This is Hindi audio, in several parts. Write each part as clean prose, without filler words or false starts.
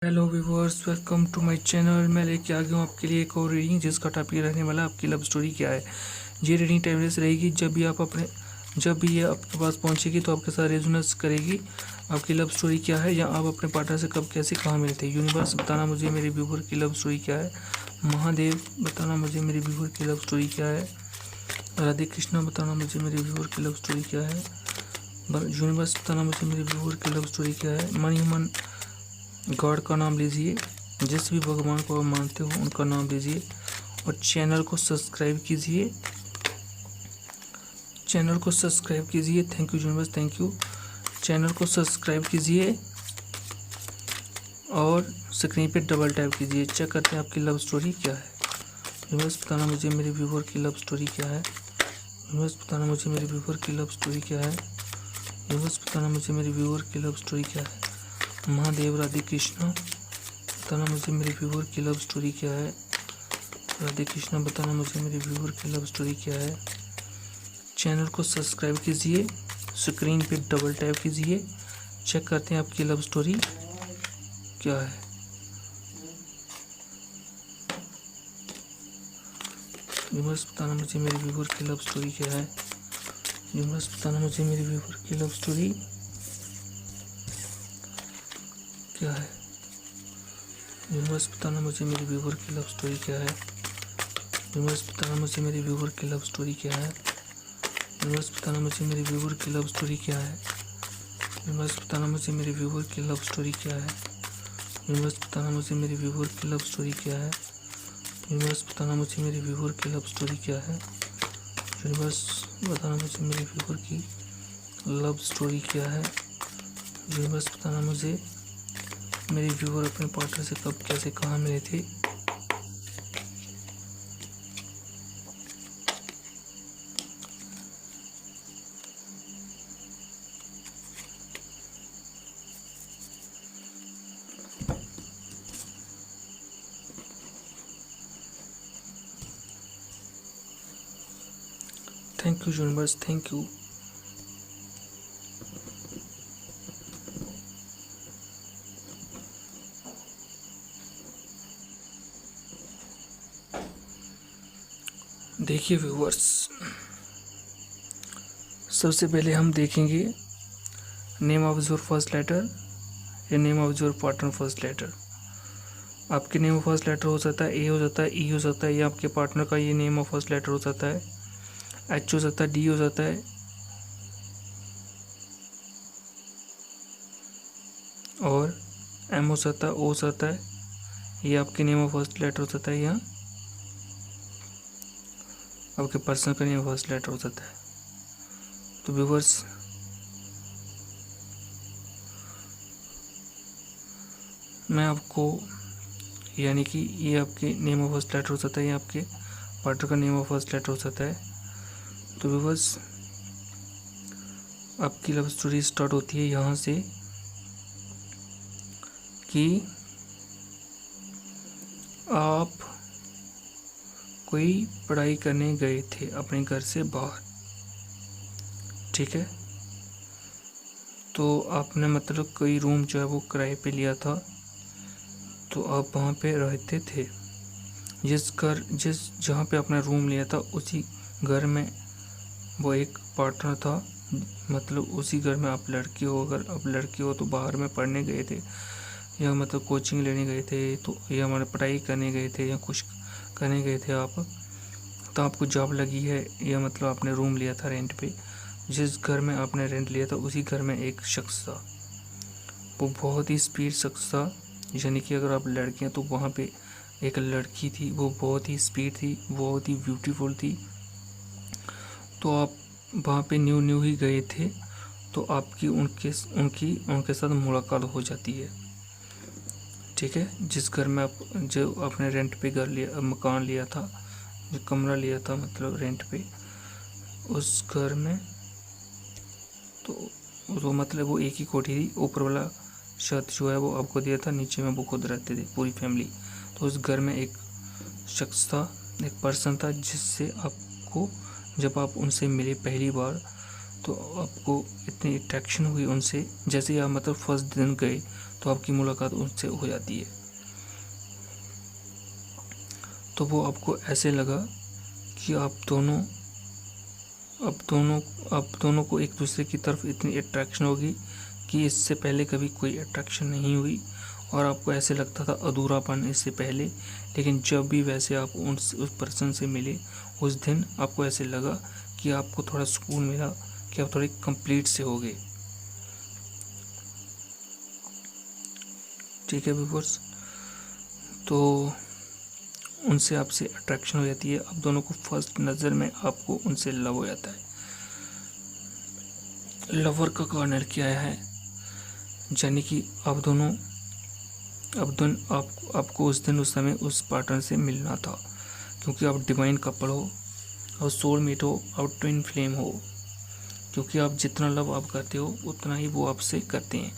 Hello viewers, welcome to my channel. मैं लेके आ गया हूँ आपके लिए एक और रीडिंग, जिसका टॉपिक रहने वाला आपकी लव स्टोरी क्या है। ये रीडिंग टाइमलेस रहेगी। जब भी ये आपके पास पहुँचेगी तो आपके साथ रेजोनेंस करेगी। आपकी लव स्टोरी क्या है, या आप अपने पार्टनर से कब कैसे कहाँ मिले थे। यूनिवर्स बताना मुझे मेरे व्यूअर की लव स्टोरी क्या है। महादेव बताना मुझे मेरे व्यूअर की लव स्टोरी क्या है। राधे कृष्णा बताना मुझे मेरे व्यूअर की लव स्टोरी क्या है। यूनिवर्स बताना मुझे मेरे व्यूअर की लव स्टोरी क्या है। मन ही मन गॉड का नाम लीजिए, जिस भी भगवान को आप मानते हो उनका नाम लीजिए, और चैनल को सब्सक्राइब कीजिए। Thank you universe, thank you. Channel को सब्सक्राइब कीजिए और स्क्रीन पे डबल टैप कीजिए। चेक करते हैं आपकी लव स्टोरी क्या है। यूनिवर्स बताना मुझे मेरे व्यूअर की लव स्टोरी क्या है। यूनिवर्स बताना मुझे मेरे व्यूअर की लव स्टोरी क्या है। यूनिवर्स बताना मुझे मेरे व्यूअर की लव स्टोरी क्या है। महादेव राधे कृष्णा बताना मुझे मेरे व्यूअर की लव स्टोरी क्या है। राधे कृष्णा बताना मुझे मेरे व्यूअर की लव स्टोरी क्या है। चैनल को सब्सक्राइब कीजिए, स्क्रीन पे डबल टैप कीजिए। चेक करते हैं आपकी लव स्टोरी क्या है। यूनिवर्स बताना मुझे मेरे व्यूअर की लव स्टोरी क्या है। यूनिवर्स बताना मुझे मेरे व्यूअर की लव स्टोरी क्या है। यूनिवर्स बताना मुझे मेरे व्यूअर की लव स्टोरी क्या है। यूनिवर्स बताना मुझे मेरे व्यूअर की लव स्टोरी क्या है। यूनिवर्स बताना मुझे मेरे व्यूअर की लव स्टोरी क्या है। यूनिवर्स बताना मुझे मेरे व्यूअर की लव स्टोरी क्या है। यूनिवर्स बताना मुझे मेरे व्यूअर की लव स्टोरी क्या है। यूनिवर्स बताना मुझे मेरे व्यूअर की लव स्टोरी क्या है। यूनिवर्स बताना मुझे मेरे व्यूअर की लव स्टोरी क्या है। यूनिवर्स बताना मुझे मेरे व्यूअर अपने पार्टनर से कब कैसे कहाँ मिले थे। Thank you universe, thank you. देखिए व्यूअर्स, सबसे पहले हम देखेंगे name of your first letter या name of your partner first letter. आपके नेम ऑफ फर्स्ट लेटर हो सकता है ए, हो सकता है ई, हो सकता है, या आपके पार्टनर का ये नेम ऑफ फर्स्ट लेटर हो सकता है एच, हो सकता है डी, हो सकता है, और एम हो सकता है, ओ हो सकता है। ये आपके नेम ऑफ फर्स्ट लेटर हो सकता है, या आपके पर्सन का नेम ऑफ फर्स्ट लेटर हो सकता है। तो व्यूअर्स, मैं आपको, यानी कि ये आपके नेम ऑफ फर्स्ट लेटर हो सकता है, या आपके पार्टनर का नेम ऑफ फर्स्ट लेटर हो सकता है। तो व्यूअर्स, आपकी लव स्टोरी स्टार्ट होती है यहाँ से कि आप कोई पढ़ाई करने गए थे अपने घर से बाहर, ठीक है। तो आपने मतलब कोई रूम जो है वो किराए पे लिया था, तो आप वहाँ पे रहते थे। जिस जहाँ पे आपने रूम लिया था उसी घर में वो एक पार्टनर था। मतलब उसी घर में आप लड़की हो, अगर आप लड़की हो तो बाहर में पढ़ने गए थे, या मतलब कोचिंग लेने गए थे, तो या मतलब पढ़ाई करने गए थे, या कुछ करने गए थे आप, तो आपको जॉब लगी है, या मतलब आपने रूम लिया था रेंट पे। जिस घर में आपने रेंट लिया था उसी घर में एक शख्स था, वो बहुत ही स्पीड शख्स था। यानी कि अगर आप लड़के हैं तो वहाँ पे एक लड़की थी, वो बहुत ही स्पीड थी, बहुत ही ब्यूटीफुल थी। तो आप वहाँ पे न्यू न्यू ही गए थे, तो आपकी उनके साथ मुलाकात हो जाती है, ठीक है। जिस घर में आप जो आपने रेंट पे घर लिया, मकान लिया था, जो कमरा लिया था मतलब रेंट पे, उस घर में तो मतलब वो एक ही कोठी थी। ऊपर वाला छत जो है वो आपको दिया था, नीचे में वो खुद रहते थे पूरी फैमिली। तो उस घर में एक शख्स था, एक पर्सन था, जिससे आपको, जब आप उनसे मिले पहली बार, तो आपको इतनी अट्रैक्शन हुई उनसे। जैसे ही आप मतलब फर्स्ट दिन गए तो आपकी मुलाकात उनसे हो जाती है। तो वो आपको ऐसे लगा कि आप दोनों को एक दूसरे की तरफ इतनी अट्रैक्शन होगी कि इससे पहले कभी कोई अट्रैक्शन नहीं हुई, और आपको ऐसे लगता था अधूरापन इससे पहले। लेकिन जब भी वैसे आप उस पर्सन से मिले उस दिन, आपको ऐसे लगा कि आपको थोड़ा सुकून मिला, कि आप थोड़े कंप्लीट से हो गए। ठीक है व्यूअर्स, तो उनसे आपसे अट्रैक्शन हो जाती है। आप दोनों को फर्स्ट नज़र में आपको उनसे लव हो जाता है। लवर का कॉर्नर क्या है, यानी कि आपको उस दिन उस समय उस पार्टनर से मिलना था, क्योंकि आप डिवाइन कपल हो, और सोलमेट हो, और ट्विन फ्लेम हो, क्योंकि आप जितना लव आप करते हो उतना ही वो आपसे करते हैं।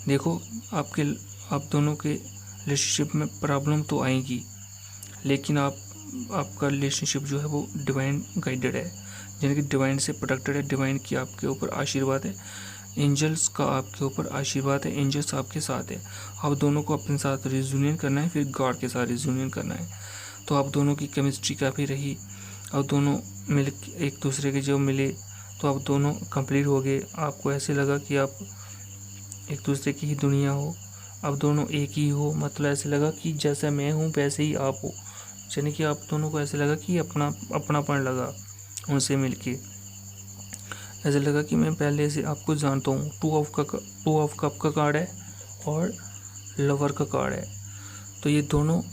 देखो, आप दोनों के रिलेशनशिप में प्रॉब्लम तो आएगी, लेकिन आपका रिलेशनशिप जो है वो डिवाइन गाइडेड है, यानी कि डिवाइन से प्रोटेक्टेड है। डिवाइन की आपके ऊपर आशीर्वाद है, एंजल्स का आपके ऊपर आशीर्वाद है, एंजल्स आपके साथ है। आप दोनों को अपने साथ रियूनियन करना है, फिर गॉड के साथ रियूनियन करना है। तो आप दोनों की केमिस्ट्री काफ़ी रही, और दोनों मिल एक दूसरे के जब मिले तो आप दोनों कंप्लीट हो गए। आपको ऐसे लगा कि आप एक दूसरे की ही दुनिया हो, आप दोनों एक ही हो। मतलब ऐसे लगा कि जैसा मैं हूँ वैसे ही आप हो, यानी कि आप दोनों को ऐसे लगा कि अपनापन लगा उनसे मिलके। ऐसे लगा कि मैं पहले से आपको जानता हूँ। टू ऑफ कप का कार्ड है और लवर का कार्ड है। तो ये दोनों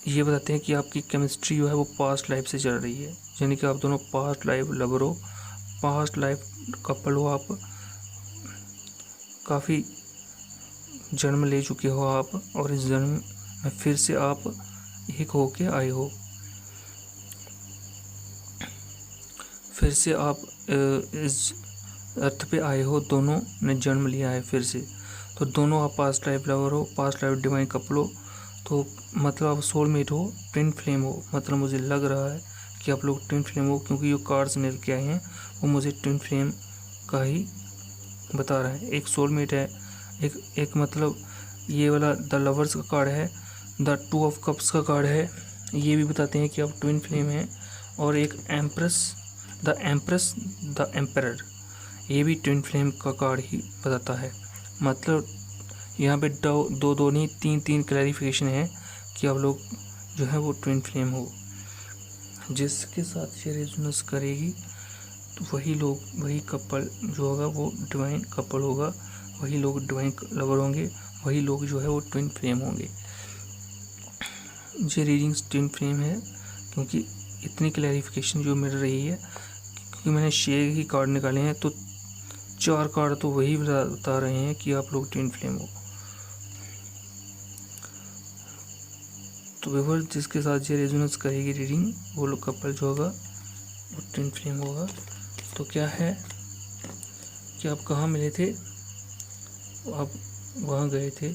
ये बताते हैं कि आपकी केमिस्ट्री जो है वो पास्ट लाइफ से चल रही है, यानी कि आप दोनों पास्ट लाइफ लवर हो, पास्ट लाइफ कपल हो। आप काफ़ी जन्म ले चुके हो आप, और इस जन्म में फिर से आप एक होके आए हो। फिर से आप इस अर्थ पे आए हो, दोनों ने जन्म लिया है फिर से। तो दोनों आप पास्ट लाइफ लवर हो, पास्ट लाइफ डिवाइन कपल हो। तो मतलब आप सोलमेट हो, ट्विन फ्लेम हो। मतलब मुझे लग रहा है कि आप लोग ट्विन फ्लेम हो, क्योंकि जो कार्ड्स मिल के आए हैं वो मुझे ट्विन फ्लेम का ही बता रहा है। एक सोलमेट है, एक मतलब ये वाला द लवर्स का कार्ड है, द टू ऑफ कप्स का कार्ड है, ये भी बताते हैं कि आप ट्विन फ्लेम हैं। और एक द एम्परर, ये भी ट्विन फ्लेम का कार्ड ही बताता है। मतलब यहाँ पे दो नहीं तीन क्लैरिफिकेशन है कि आप लोग जो है वो ट्विन फ्लेम हो। जिसके साथ ये रेजोनेंस करेगी तो वही कपल जो होगा वो डिवाइन कपल होगा, वही लोग डिवाइन लवर होंगे, वही लोग जो है वो ट्विन फ्लेम होंगे। ये रीडिंग्स ट्विन फ्लेम है, क्योंकि इतनी क्लैरिफिकेशन जो मिल रही है, क्योंकि मैंने 6 ही कार्ड निकाले हैं, तो 4 कार्ड तो वही बता रहे हैं कि आप लोग ट्विन फ्लेम हो। तो व्यूअर, जिसके साथ ये रेजोनेंस करेगी रीडिंग, वो लोग कपल जो होगा वो ट्विन फ्लेम होगा। तो क्या है कि आप कहाँ मिले थे, आप वहाँ गए थे,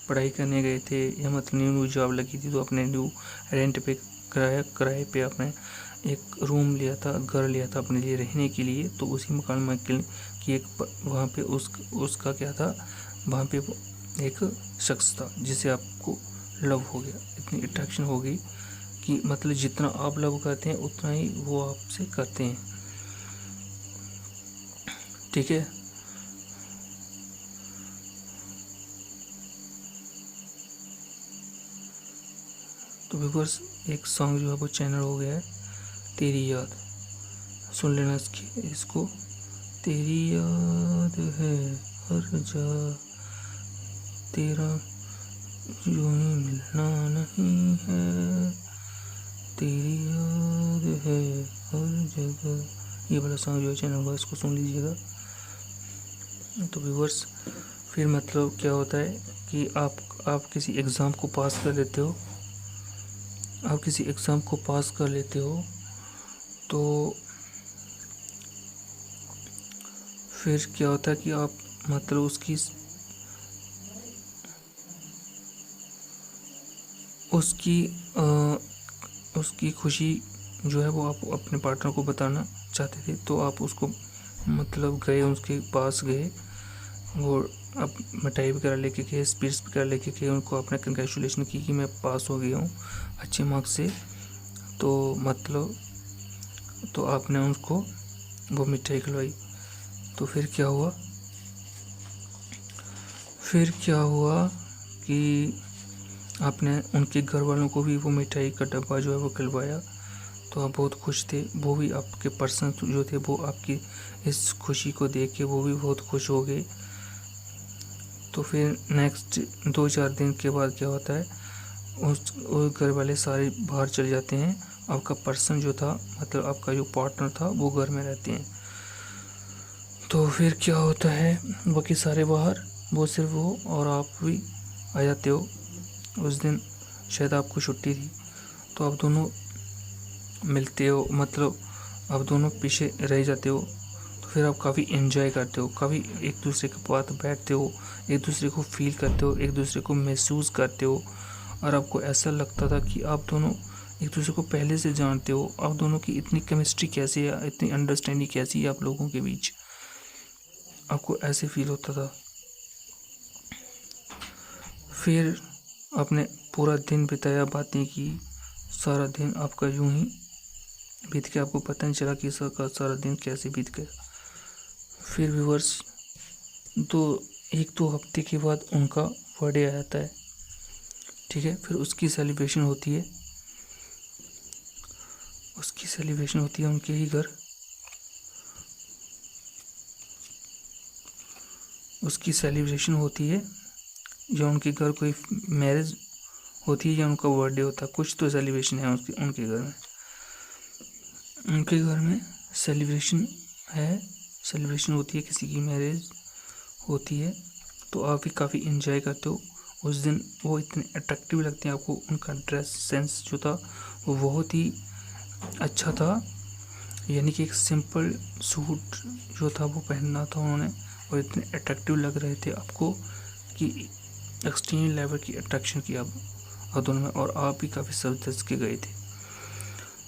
पढ़ाई करने गए थे, या मतलब न्यू जॉब लगी थी तो अपने न्यू रेंट पे किराए पे आपने एक रूम लिया था, घर लिया था अपने लिए रहने के लिए। तो उसी मकान मालिक की एक वहाँ पे उसका क्या था, वहाँ पे एक शख्स था जिसे आपको लव हो गया, इतनी अट्रैक्शन हो गई कि मतलब जितना आप लव करते हैं उतना ही वो आपसे करते हैं। ठीक है, तो व्यूअर्स, एक सॉन्ग जो है वो चैनल हो गया है, तेरी याद। सुन लेना इसको। तेरी याद है हर जा, तेरा यूं ही मिलना नहीं है, तेरी याद है हर जगह। ये वाला सॉन्ग जो है चैनल होगा, इसको सुन लीजिएगा। तो व्यूअर्स, फिर मतलब क्या होता है कि आप किसी एग्ज़ाम को पास कर लेते हो, आप किसी एग्ज़ाम को पास कर लेते हो, तो फिर क्या होता है कि आप मतलब उसकी खुशी जो है वो आप अपने पार्टनर को बताना चाहते थे। तो आप उसको मतलब गए, उसके पास गए, वो अब मिठाई वगैरह लेके गए, स्पीड्स वगैरह लेके गए, उनको आपने कंग्रेचुलेशन की कि मैं पास हो गया हूँ अच्छे मार्क्स से। तो मतलब तो आपने उनको वो मिठाई खिलवाई। तो फिर क्या हुआ कि आपने उनके घर वालों को भी वो मिठाई का डब्बा जो है वो खिलवाया। तो आप बहुत खुश थे, वो भी आपके पर्सन जो थे वो आपकी इस खुशी को देख के वो भी बहुत खुश हो गए। तो फिर नेक्स्ट 2-4 दिन के बाद क्या होता है, उस घर वाले सारे बाहर चले जाते हैं। आपका पर्सन जो था, मतलब आपका जो पार्टनर था, वो घर में रहते हैं। तो फिर क्या होता है, बाकी सारे बाहर, वो सिर्फ वो और आप भी आ जाते हो। उस दिन शायद आपको छुट्टी थी, तो आप दोनों मिलते हो, मतलब आप दोनों पीछे रह जाते हो। तो फिर आप काफ़ी एंजॉय करते हो, काफ़ी एक दूसरे के पास बैठते हो, एक दूसरे को फील करते हो, एक दूसरे को महसूस करते हो। और आपको ऐसा लगता था कि आप दोनों एक दूसरे को पहले से जानते हो। आप दोनों की इतनी केमिस्ट्री कैसी है, इतनी अंडरस्टैंडिंग कैसी है आप लोगों के बीच, आपको ऐसे फील होता था। फिर आपने पूरा दिन बिताया, बातें की, सारा दिन आपका यूं ही बीत गया, आपको पता नहीं चला कि सारा दिन कैसे बीत गया। फिर व्यूअर्स, 1-2 हफ्ते के बाद उनका बर्थडे आ जाता है, ठीक है। फिर उसकी सेलिब्रेशन होती है, उनके ही घर। उसकी सेलिब्रेशन होती है या उनके घर कोई मैरिज होती है या उनका बर्थडे होता है, कुछ तो सेलिब्रेशन है उनके घर में। उनके घर में सेलिब्रेशन होती है, किसी की मैरिज होती है। तो आप भी काफ़ी इंजॉय करते हो उस दिन। वो इतने अट्रैक्टिव लगते हैं आपको, उनका ड्रेस सेंस जो था वो बहुत ही अच्छा था। यानी कि एक सिंपल सूट जो था वो पहनना था उन्होंने, और इतने अट्रैक्टिव लग रहे थे आपको कि एक्सट्रीम लेवल की अट्रैक्शन की आप दोनों में, और आप भी काफ़ी जबरदस्त के गए थे।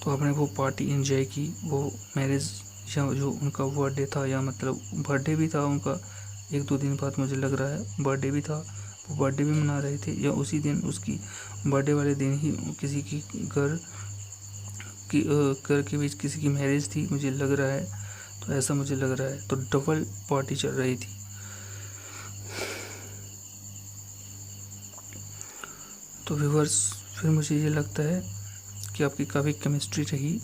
तो आपने वो पार्टी एंजॉय की, वो मैरिज या जो उनका बर्थडे था, या मतलब बर्थडे भी था उनका 1-2 दिन बाद, मुझे लग रहा है बर्थडे भी था, वो बर्थडे भी मना रहे थे, या उसी दिन उसकी बर्थडे वाले दिन ही किसी की घर के बीच किसी की मैरिज थी, मुझे लग रहा है। तो ऐसा मुझे लग रहा है, तो डबल पार्टी चल रही थी। तो व्यूअर्स, फिर मुझे ये लगता है कि आपकी काफ़ी केमिस्ट्री रही,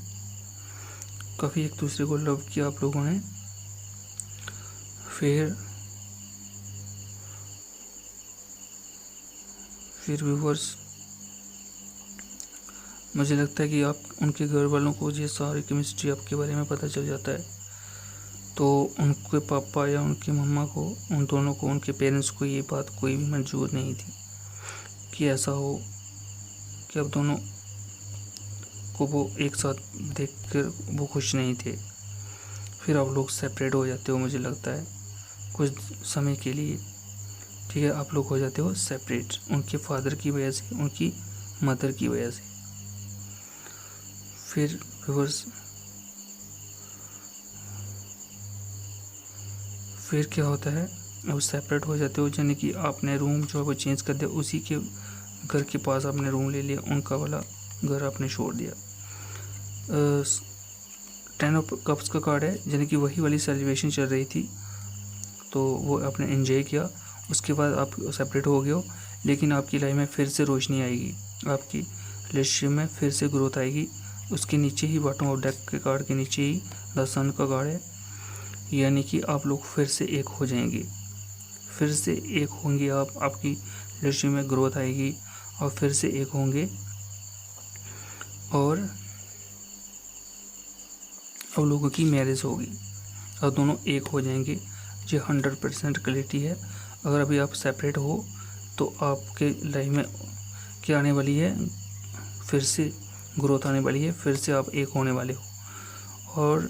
काफ़ी एक दूसरे को लव किया आप लोगों ने। फिर व्यूअर्स, मुझे लगता है कि आप उनके घर वालों को ये सारी केमिस्ट्री आपके बारे में पता चल जाता है। तो उनके पापा या उनकी मम्मा को, उन दोनों को, उनके पेरेंट्स को ये बात कोई भी मंजूर नहीं थी कि ऐसा हो कि अब दोनों को वो एक साथ देखकर वो खुश नहीं थे। फिर आप लोग सेपरेट हो जाते हो, मुझे लगता है कुछ समय के लिए, ठीक है। आप लोग हो जाते हो सेपरेट, उनके फादर की वजह से, उनकी मदर की वजह से। फिर व्यूअर्स, फिर क्या होता है, अब सेपरेट हो जाते हो, यानी कि आपने रूम जो है वो चेंज कर दिया, उसी के घर के पास आपने रूम ले लिया, उनका वाला घर आपने छोड़ दिया। 10 ऑफ कप्स का कार्ड है, यानी कि वही वाली सेलिब्रेशन चल रही थी, तो वो आपने एंजॉय किया। उसके बाद आप सेपरेट हो गए हो, लेकिन आपकी लाइफ में फिर से रोशनी आएगी, आपकी रिलेशनशिप में फिर से ग्रोथ आएगी। उसके नीचे ही, बॉटम ऑफ डेक के कार्ड के नीचे ही द सन का कार्ड है, यानी कि आप लोग फिर से एक हो जाएंगे, फिर से एक होंगे आप, आपकी रिलेशनशिप में ग्रोथ आएगी और फिर से एक होंगे, और अब लोगों की मैरिज होगी और दोनों एक हो जाएंगे। ये 100% क्लैरिटी है। अगर अभी आप सेपरेट हो तो आपके लाइफ में क्या आने वाली है, फिर से ग्रोथ आने वाली है, फिर से आप एक होने वाले हो। और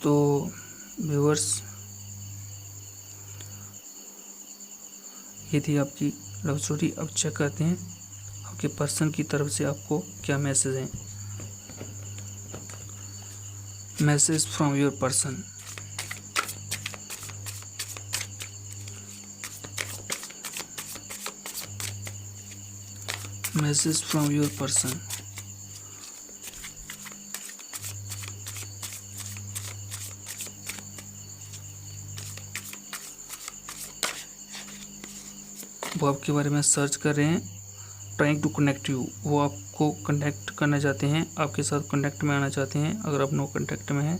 तो व्यूअर्स, ये थी आपकी लव स्टोरी। अब चेक करते हैं आपके पर्सन की तरफ से आपको क्या मैसेज है। Message from your person. Message from your person. वो आपके बारे में सर्च कर रहे हैं, ट्राइंग टू कनेक्ट यू, वो आपको कनेक्ट करना चाहते हैं, आपके साथ कनेक्ट में आना चाहते हैं अगर आप नो कनेक्ट में हैं।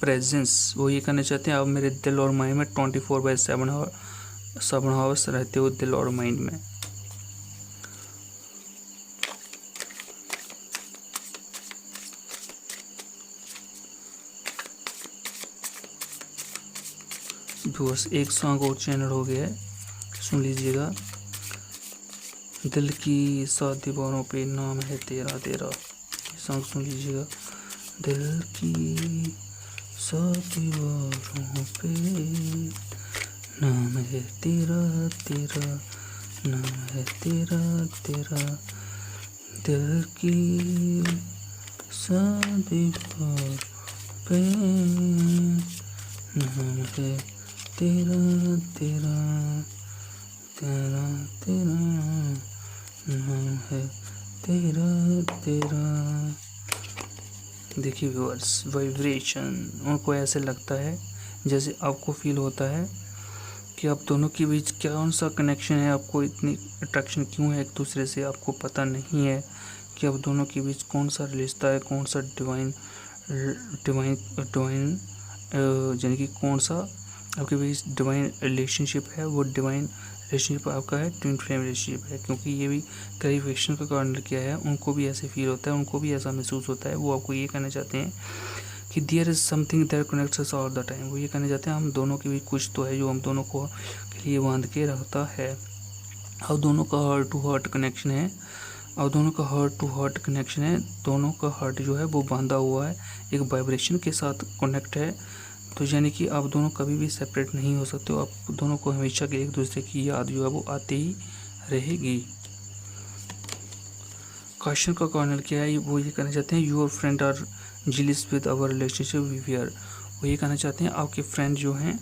प्रेजेंस, वो ये करना चाहते हैं आप मेरे दिल और माइंड में 24/7 आवर्स रहते हो दिल और माइंड में। बस एक सॉन्ग और चैनल हो गया है, सुन लीजिएगा। दिल की 7 दीवारों पे नाम है तेरा तेरा, सॉन्ग सुन लीजिएगा। दिल की 7 दीवारों पे नाम है तेरा तेरा, नाम है तेरा तेरा। दिल की 7 दीवारों पे नाम है तेरा तेरा, तेरा तेरा, नाम है तेरा तेरा। देखिए व्यूअर्स, वाइब्रेशन, उनको ऐसे लगता है जैसे आपको फील होता है कि आप दोनों के बीच कौन सा कनेक्शन है, आपको इतनी अट्रैक्शन क्यों है एक दूसरे से, आपको पता नहीं है कि आप दोनों के बीच कौन सा रिश्ता है, कौन सा डिवाइन यानी कि कौन सा आपके बीच डिवाइन रिलेशनशिप है। वो डिवाइन रिलेशनशिप आपका है, ट्विन फ्लेम रिलेशनशिप है, क्योंकि ये भी क्लैरिफिकेशन का कारण किया है। उनको भी ऐसे फील होता है, उनको भी ऐसा महसूस होता है। वो आपको ये कहना चाहते हैं कि there is something that connects us all the time. वो ये कहना चाहते हैं हम दोनों के बीच कुछ तो है जो हम दोनों को के लिए बांध के रखता है। और दोनों का हार्ट टू हार्ट कनेक्शन है, दोनों का हार्ट जो है वो बांधा हुआ है, एक वाइब्रेशन के साथ कनेक्ट है। तो यानी कि आप दोनों कभी भी सेपरेट नहीं हो सकते हो, आप दोनों को हमेशा के एक दूसरे की याद जो है वो आती ही रहेगी। क्वेश्चन का कॉर्नर क्या है, वो ये कहना चाहते हैं your friend are jealous with our relationship viewer. वो ये कहना चाहते हैं आपके फ्रेंड जो हैं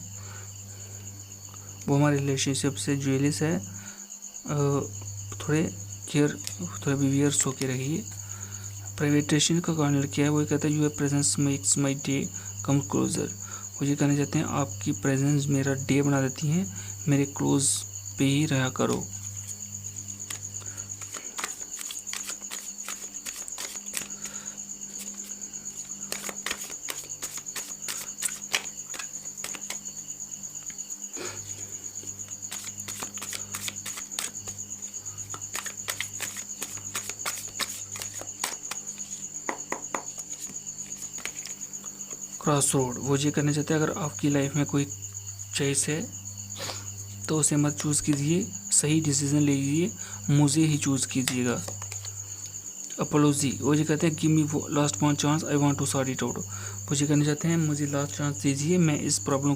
वो हमारे रिलेशनशिप से जेलस है, थोड़े वीवियर्स होके रहिए। प्राइवेटेशन का कॉर्नर क्या है, वो ये कहता है your presence makes my day come closer. वो ये कहना चाहते हैं आपकी प्रेजेंस मेरा डे बना देती है, मेरे क्लोज पे ही रहा करो। क्रॉस रोड, वो ये करना चाहते हैं अगर आपकी लाइफ में कोई चॉइस है तो उसे मत चूज़ कीजिए, सही डिसीजन लीजिए, मुझे ही चूज़ कीजिएगा। अपोलॉजी, वो ये कहते हैं give me last one chance, I want to sort it out. वो ये कहना चाहते हैं मुझे लास्ट चांस दीजिए, मैं इस प्रॉब्लम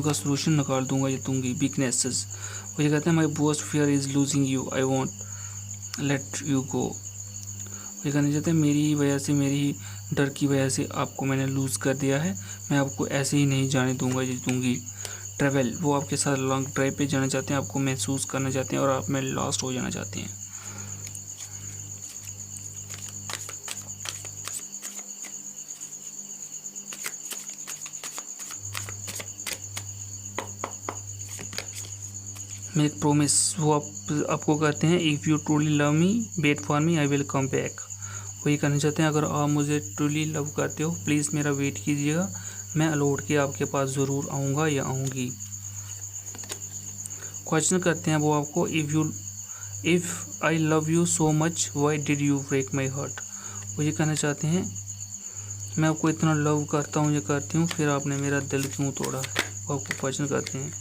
का सलूशन निकाल दूंगा या दूंगी। वीकनेसेस, वो ये कहते हैं माई worst fear is losing you, I won't let you go. ये कहना चाहते हैं मेरी वजह से, मेरी डर की वजह से आपको मैंने लूज़ कर दिया है, मैं आपको ऐसे ही नहीं जाने दूंगा या दूंगी। ट्रैवल, वो आपके साथ लॉन्ग ड्राइव पे जाना चाहते हैं, आपको महसूस करना चाहते हैं और आप में लॉस्ट हो जाना चाहते हैं। मेक प्रोमिस, वो आपको कहते हैं if you truly love me wait for me I will come back. वो ये कहना चाहते हैं अगर आप मुझे ट्रूली लव करते हो प्लीज़ मेरा वेट कीजिएगा, मैं लौट के आपके पास ज़रूर आऊँगा या आऊँगी। क्वेश्चन करते हैं वो आपको if I love you so much why did you break my heart. वो ये कहना चाहते हैं मैं आपको इतना लव करता हूँ, ये करती हूँ, फिर आपने मेरा दिल क्यों तोड़ा। वो आपको क्वेश्चन करते हैं।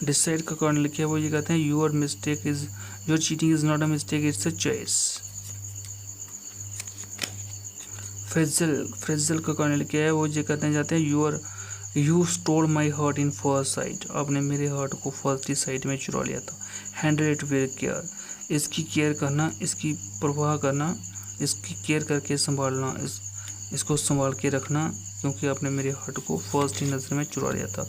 डिसाइड का कारण लिखा है, वो ये कहते हैं your cheating is not a mistake, it's a choice. Phrasal का कारण लिखा है, वो ये कहते हैं जाते हैं you stole my heart in first sight, आपने मेरे हार्ट को फर्स्ट ही साइट में चुरा लिया था। हैंडल इट विद केयर, इसकी केयर करना, इसकी परवाह करना, इसकी केयर करके संभालना, इसको संभाल के रखना, क्योंकि आपने मेरे हार्ट को फर्स्ट ही नज़र में चुरा लिया था।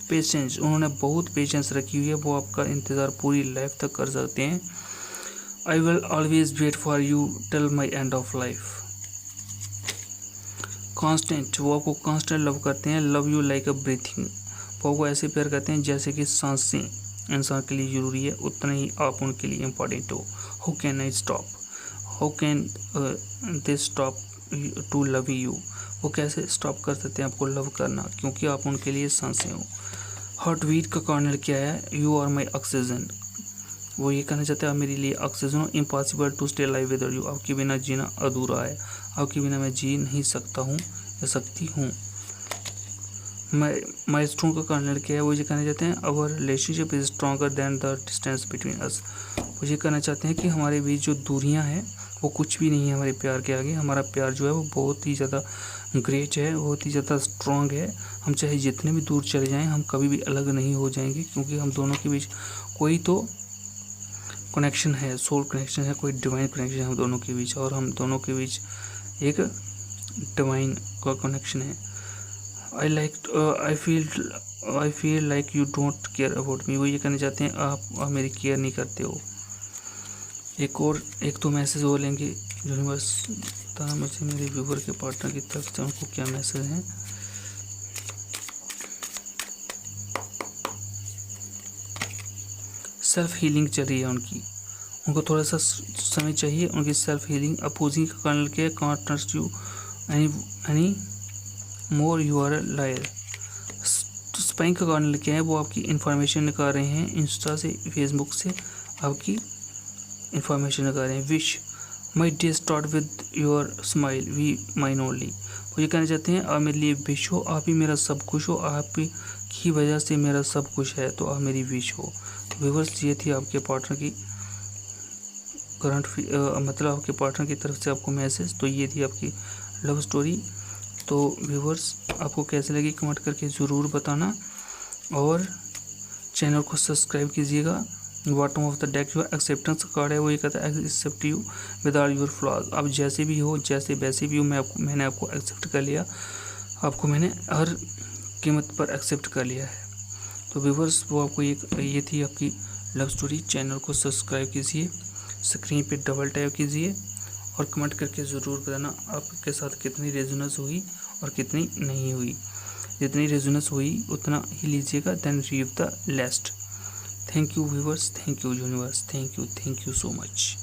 पेशेंस, उन्होंने बहुत पेशेंस रखी हुई है, वो आपका इंतज़ार पूरी लाइफ तक कर सकते हैं। I will always wait for you till my end of life. Constant, वो आपको कांस्टेंट लव करते हैं। Love you like a breathing, वो आपको ऐसे प्यार करते हैं जैसे कि सांसें इंसान के लिए ज़रूरी है, उतना ही आप उनके लिए इम्पॉर्टेंट हो। How can I stop, how can they stop to love you, वो कैसे स्टॉप कर सकते हैं आपको लव करना, क्योंकि आप उनके लिए सांसें हो। हार्ट बीट का कॉर्नर क्या है, यू आर माई ऑक्सीजन, वो ये कहना चाहते हैं आप मेरे लिए ऑक्सीजन हो। Impossible to stay live with you, आपके बिना जीना अधूरा है, आपके बिना मैं जी नहीं सकता हूँ या सकती हूँ। माइलस्टोन का कॉर्नर क्या है, वो ये कहना चाहते हैं our relationship is stronger than the distance between us, वो ये कहना चाहते हैं कि हमारे बीच जो दूरियां हैं वो कुछ भी नहीं है हमारे प्यार के आगे। हमारा प्यार जो है वो बहुत ही ज़्यादा ग्रेट है, बहुत ही ज़्यादा स्ट्रॉन्ग है। हम चाहे जितने भी दूर चले जाएं, हम कभी भी अलग नहीं हो जाएंगे, क्योंकि हम दोनों के बीच कोई तो कनेक्शन है, सोल कनेक्शन है, कोई डिवाइन कनेक्शन है हम दोनों के बीच, और हम दोनों के बीच एक डिवाइन का कनेक्शन है। I feel like you don't care about me, वो ये कहना चाहते हैं आप मेरी केयर नहीं करते हो। एक तो मैसेज और लेंगे यूनिवर्स, बताना मुझे मेरे व्यूवर के पार्टनर की तरफ से उनको क्या मैसेज हैं। सेल्फ हीलिंग चल रही है उनको थोड़ा सा समय चाहिए उनकी सेल्फ हीलिंग। अपोजिंग का कर्नल के can't trust you any more, you are liar. Spying का कर्नल क्या है, वो आपकी इन्फॉर्मेशन निकाल रहे हैं, इंस्टा से फेसबुक से आपकी इन्फॉर्मेशन निकाल रहे हैं। Wish my day start with your smile, be mine only, वो ये कहना चाहते हैं आप मेरे लिए विश हो, आप ही मेरा सब कुछ हो, आप की वजह से मेरा सब कुछ है, तो आप मेरी विश हो। व्यूअर्स, ये थी आपके पार्टनर की करंट मतलब आपके पार्टनर की तरफ से आपको मैसेज। तो ये थी आपकी लव स्टोरी। तो व्यूअर्स, आपको कैसे लगी कमेंट करके ज़रूर बताना, और चैनल को सब्सक्राइब कीजिएगा। बॉटम ऑफ द डेक जो एक्सेप्टेंस कार्ड है, वो ये कहता है accept you with all your flaws, आप जैसे भी हो, जैसे वैसे भी हो, मैंने आपको एक्सेप्ट कर लिया, आपको मैंने हर कीमत पर एक्सेप्ट कर लिया है। तो व्यूअर्स, वो आपको ये थी आपकी लव स्टोरी। चैनल को सब्सक्राइब कीजिए, स्क्रीन पे डबल टैप कीजिए, और कमेंट करके ज़रूर बताना आपके साथ कितनी रेजोनेंस हुई और कितनी नहीं हुई। जितनी रेजोनेंस हुई उतना ही लीजिएगा, then leave the rest. Thank you viewers, thank you universe, thank you so much.